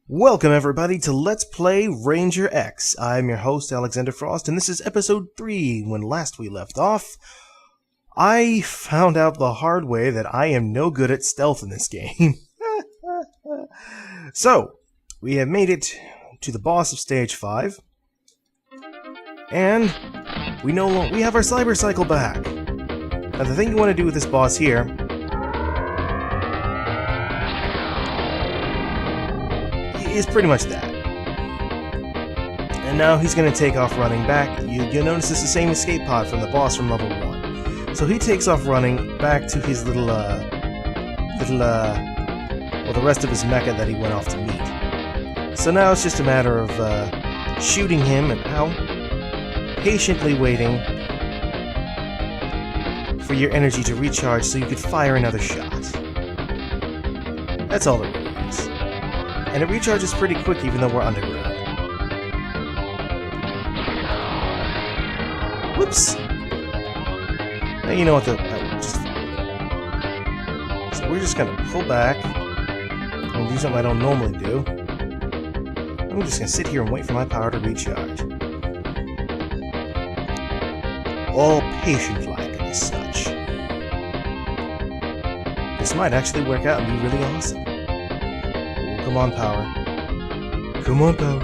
Welcome everybody to Let's Play Ranger X. I'm your host Alexander Frost, and this is episode 3. When last we left off, I found out the hard way that I am no good at stealth in this game. So, we have made it to the boss of stage 5, and we have our cyber cycle back. Now the thing you want to do with this boss here is pretty much that. And now he's going to take off running back. You'll notice it's the same escape pod from the boss from level 1. So he takes off running back to his the rest of his mecha that he went off to meet. So now it's just a matter of shooting him and patiently waiting for your energy to recharge so you could fire another shot. That's all it really is. And it recharges pretty quick even though we're underground. Whoops! Now you know what So we're just gonna pull back and do something I don't normally do. I'm just gonna sit here and wait for my power to recharge. All patient-like and such. This might actually work out and be really awesome. Come on, power. Come on, power.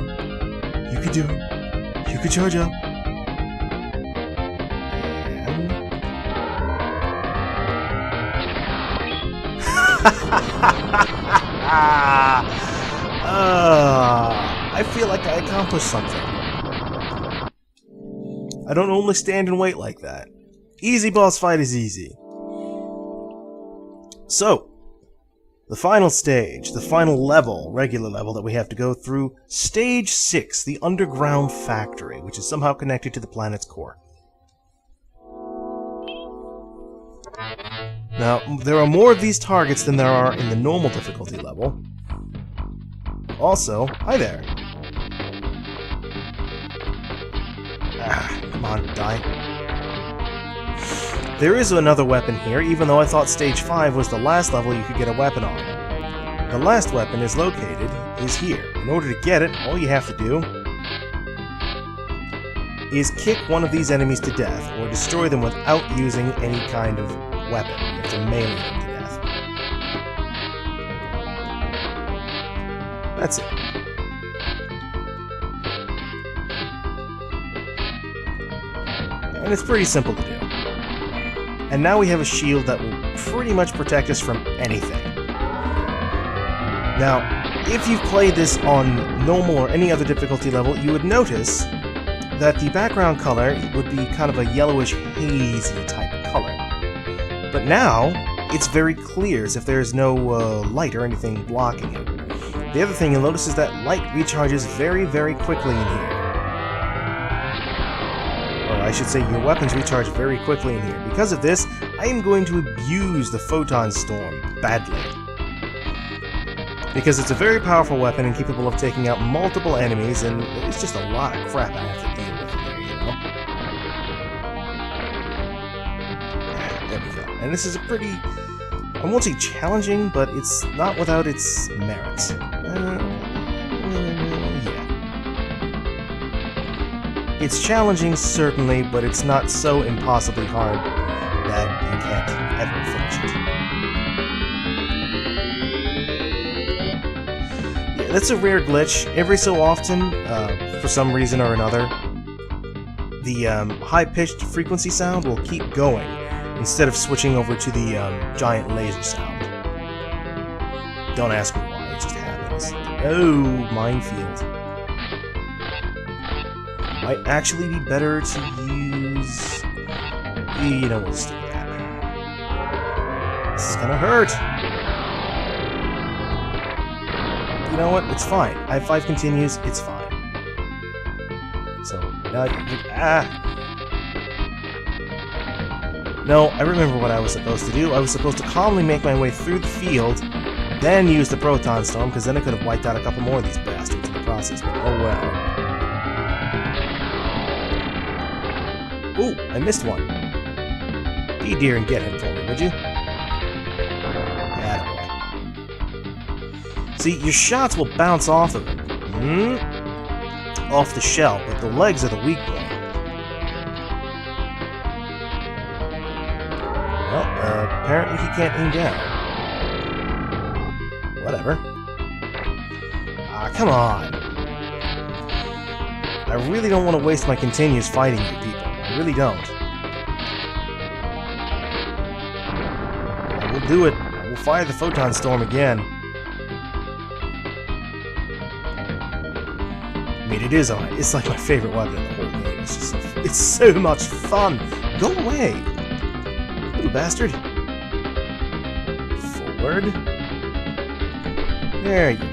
You can do it. You can charge up. And... I feel like I accomplished something. I don't normally stand and wait like that. Easy boss fight is easy. So, the final stage, the final level, regular level that we have to go through, Stage 6, the Underground Factory, which is somehow connected to the planet's core. Now, there are more of these targets than there are in the normal difficulty level. Also, hi there. Come on, die. There is another weapon here, even though I thought Stage 5 was the last level you could get a weapon on. The last weapon is here. In order to get it, all you have to do is kick one of these enemies to death, or destroy them without using any kind of weapon. You have to melee them to death. That's it. And it's pretty simple to do. And now we have a shield that will pretty much protect us from anything. Now, if you've played this on normal or any other difficulty level, you would notice that the background color would be kind of a yellowish, hazy type of color. But now, it's very clear, as if there's no light or anything blocking it. The other thing you'll notice is that light recharges very, very quickly in here. I should say your weapons recharge very quickly in here. Because of this, I am going to abuse the Photon Storm badly. Because it's a very powerful weapon and capable of taking out multiple enemies, and it's just a lot of crap I have to deal with there, you know? There we go. And this is a pretty, I won't say challenging, but it's not without its merits. It's challenging, certainly, but it's not so impossibly hard that you can't ever finish it. Yeah, that's a rare glitch. Every so often, for some reason or another, the high-pitched frequency sound will keep going, instead of switching over to the giant laser sound. Don't ask me why, it just happens. Oh, minefield. Might actually be better to use... You know, we'll stick with that. This is gonna hurt! You know what? It's fine. I5 continues, it's fine. So, now No, I remember what I was supposed to do. I was supposed to calmly make my way through the field, then use the Proton Storm, because then I could have wiped out a couple more of these bastards in the process, but oh well. Ooh, I missed one. Be dear and get him for me, would you? Attaboy. See, your shots will bounce off of it. Off the shell, but the legs are the weak point. Well, apparently he can't aim down. Whatever. Ah, come on. I really don't want to waste my continues fighting you people. I really don't. I will do it. I will fire the Photon Storm again. I mean, it is alright. It's like my favorite weapon in the whole game. It's just it's so much fun. Go away, little bastard. Forward. There you go.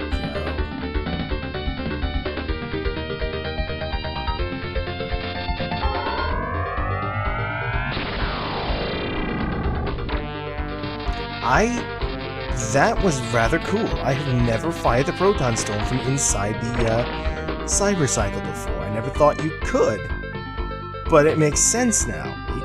That was rather cool. I have never fired the Proton Storm from inside the Cyber Cycle before. I never thought you could. But it makes sense now. Wait.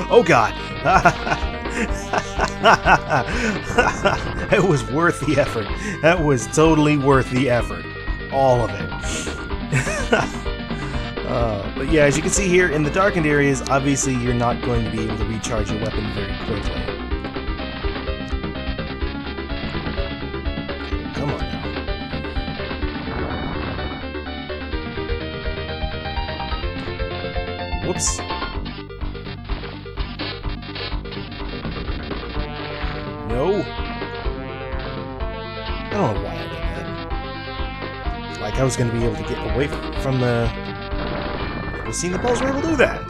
Oh god! It was worth the effort. That was totally worth the effort. All of it. But yeah, as you can see here, in the darkened areas, obviously you're not going to be able to recharge your weapon very quickly. Come on now. Whoops. No. I don't know why I did that. Like I was going to be able to get away from the... I've seen the balls were able to do that.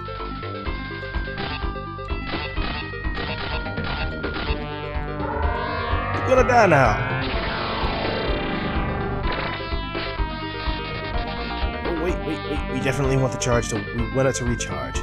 You're gonna die now. Oh wait. We definitely want the charge to. We want it to recharge.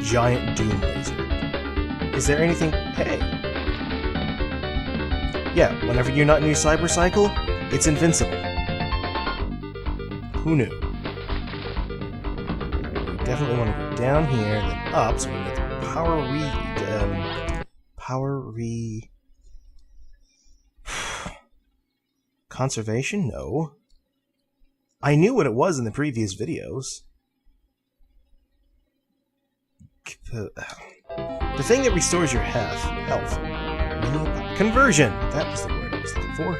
Giant Doom Laser. Is there anything... Hey! Yeah, whenever you're not in your Cyber Cycle, it's invincible. Who knew? We definitely want to go down here, then up, so we can get the Conservation? No. I knew what it was in the previous videos. The thing that restores your health. Conversion! That was the word I was looking for.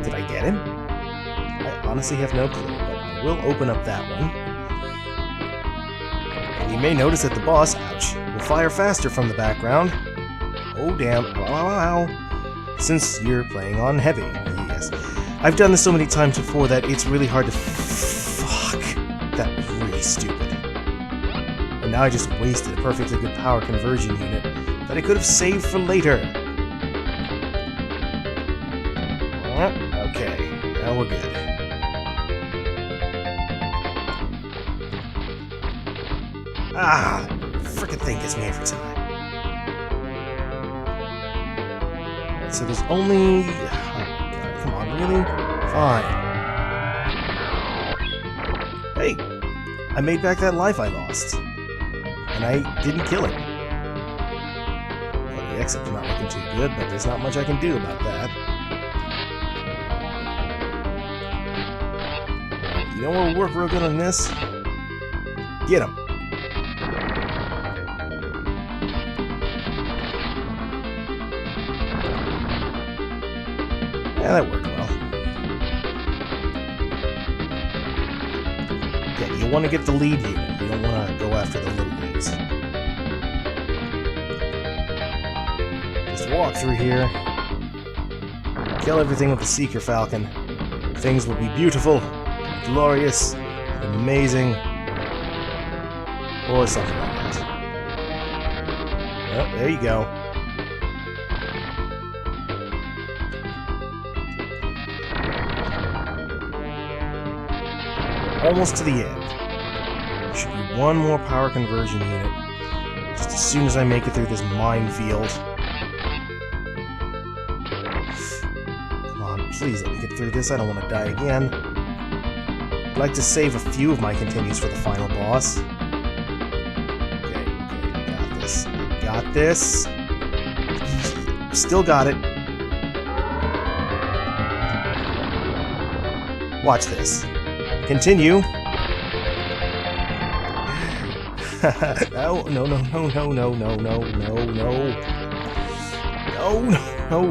Did I get him? I honestly have no clue, but I will open up that one. And you may notice that the boss, ouch, will fire faster from the background. Oh damn, ow. Since you're playing on heavy, yes. I've done this so many times before that it's really hard to... Fuck. That was really stupid. And now I just wasted a perfectly good power conversion unit that I could have saved for later. Okay, now we're good. Ah, frickin' thing gets me every time. Alright, so there's only... Come on, really? Fine. Hey! I made back that life I lost. And I didn't kill him. Well, the exit's not looking too good, but there's not much I can do about that. You know what will work real good on this? Get him! Yeah, that worked well. Yeah, you want to get the lead unit. You don't want to go after the little leads. Just walk through here. Kill everything with the Seeker Falcon. Things will be beautiful, glorious, amazing. Or something like that. Well, there you go. almost to the end. There should be one more power conversion unit. Just as soon as I make it through this minefield. Come on, please let me get through this. I don't want to die again. I'd like to save a few of my continues for the final boss. Okay, I got this. I got this. Still got it. Watch this. Continue. No.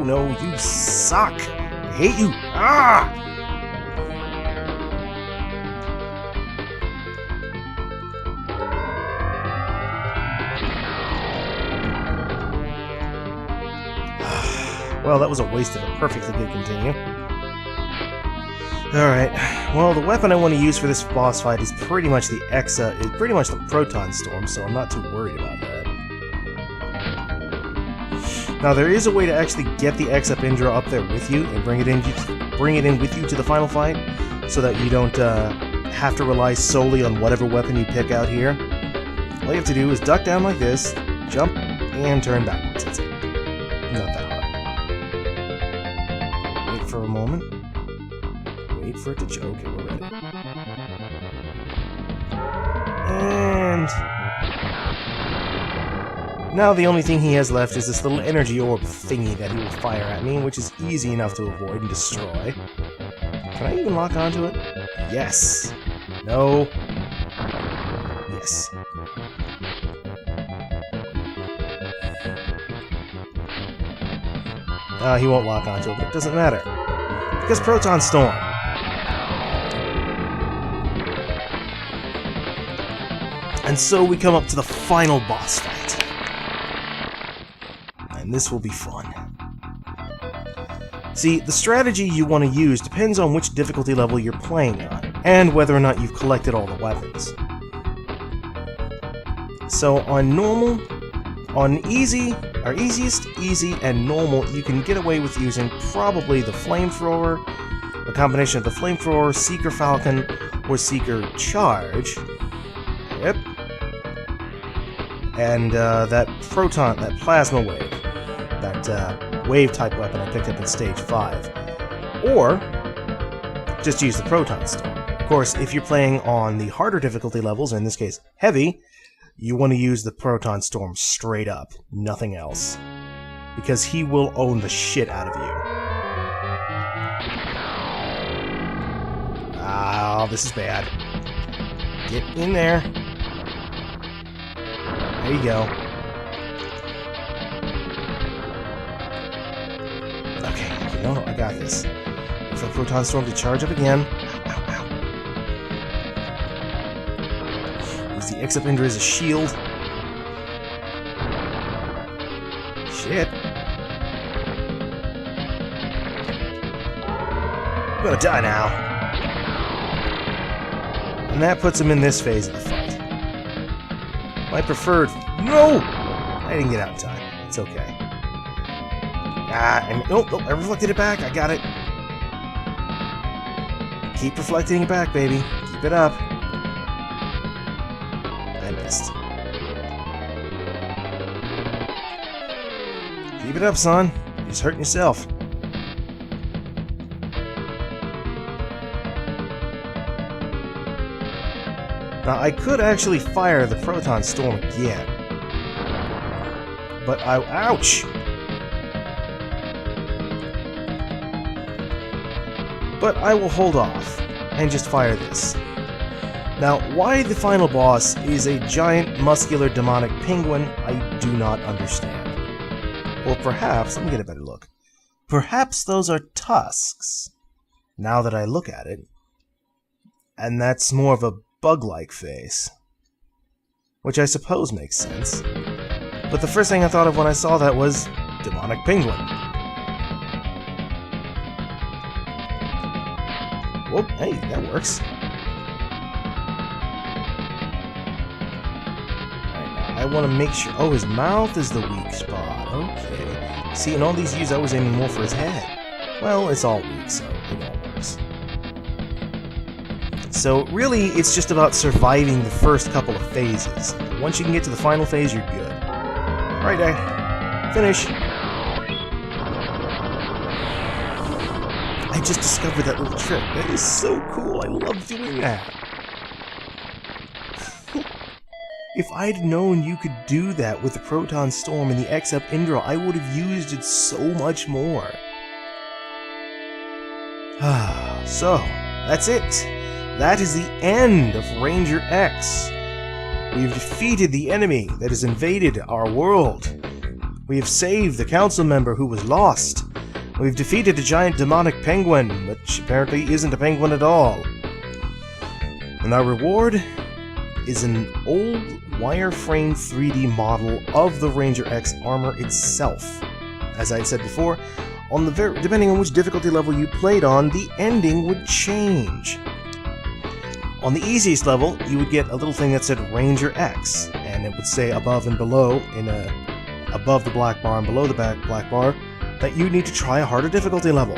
No, you suck. I hate you. Ah! Well, that was a waste of a perfectly good continue. Alright, well, the weapon I want to use for this boss fight is pretty much the Proton Storm, so I'm not too worried about that. Now, there is a way to actually get the Exa Indra up there with you and bring it in with you to the final fight, so that you don't have to rely solely on whatever weapon you pick out here. All you have to do is duck down like this, jump, and turn backwards. That's it. Not that hard. Wait for a moment. Wait for it to choke. Okay, we're ready. And now the only thing he has left is this little energy orb thingy that he will fire at me, which is easy enough to avoid and destroy. Can I even lock onto it? Yes. No. Yes. He won't lock onto it, but it doesn't matter. Because Proton Storm. And so we come up to the final boss fight. And this will be fun. See, the strategy you want to use depends on which difficulty level you're playing on, and whether or not you've collected all the weapons. So on normal, on easy, or easiest, easy, and normal, you can get away with using probably the Flamethrower, a combination of the Flamethrower, Seeker Falcon, or Seeker Charge. Yep. And that Proton, that Plasma Wave, that wave-type weapon I picked up in Stage 5. Or just use the Proton Storm. Of course, if you're playing on the harder difficulty levels, in this case, Heavy, you want to use the Proton Storm straight up, nothing else. Because he will own the shit out of you. Oh, this is bad. Get in there. There you go. Okay, no, I got this. Wait for the Proton Storm to charge up again. Ow. Use the Exa Indra as a shield. Shit. I'm gonna die now. And that puts him in this phase of the fight. My preferred... No! I didn't get out in time. It's okay. Nope, I reflected it back. I got it. Keep reflecting it back, baby. Keep it up. I missed. Keep it up, son. You're just hurting yourself. Now, I could actually fire the Proton Storm again. But ouch! But I will hold off and just fire this. Now, why the final boss is a giant, muscular, demonic penguin, I do not understand. Or perhaps, let me get a better look. Perhaps those are tusks, now that I look at it. And that's more of a bug-like face. Which I suppose makes sense. But the first thing I thought of when I saw that was demonic penguin. Whoop, hey, that works. Alright, I want to make sure... Oh, his mouth is the weak spot. Okay. See, in all these views I was aiming more for his head. Well, it's all weak, so it all works. So really, it's just about surviving the first couple of phases. Once you can get to the final phase, you're good. Alright, finish. I just discovered that little trick. That is so cool. I love doing that. If I'd known you could do that with the Proton Storm and the X-Up Indra, I would have used it so much more. So, that's it. That is the end of Ranger X. We have defeated the enemy that has invaded our world. We have saved the council member who was lost. We've defeated a giant demonic penguin, which apparently isn't a penguin at all. And our reward is an old wireframe 3D model of the Ranger X armor itself. As I had said before, depending on which difficulty level you played on, the ending would change. On the easiest level, you would get a little thing that said Ranger X, and it would say above and below, above the black bar and below the black bar, that you need to try a harder difficulty level.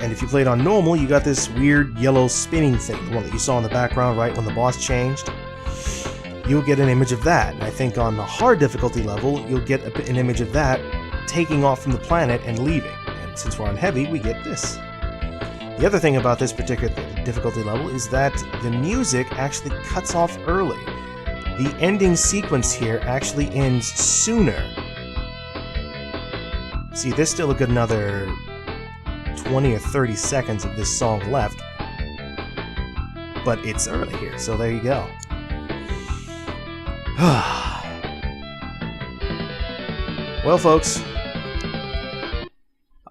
And if you played on normal, you got this weird yellow spinning thing, the one that you saw in the background right when the boss changed. You'll get an image of that, and I think on the hard difficulty level, you'll get an image of that taking off from the planet and leaving. And since we're on heavy, we get this. The other thing about this particular difficulty level is that the music actually cuts off early. The ending sequence here actually ends sooner. See, there's still a good another 20 or 30 seconds of this song left, but it's early here, so there you go. Well, folks,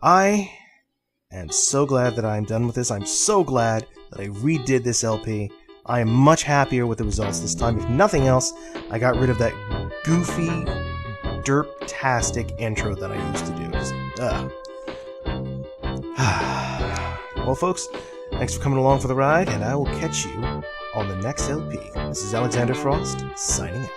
I am so glad that I'm done with this. I'm so glad that I redid this LP. I am much happier with the results this time. If nothing else, I got rid of that goofy, derp-tastic intro that I used to do. Well, folks, thanks for coming along for the ride, and I will catch you on the next LP. This is Alexander Frost, signing out.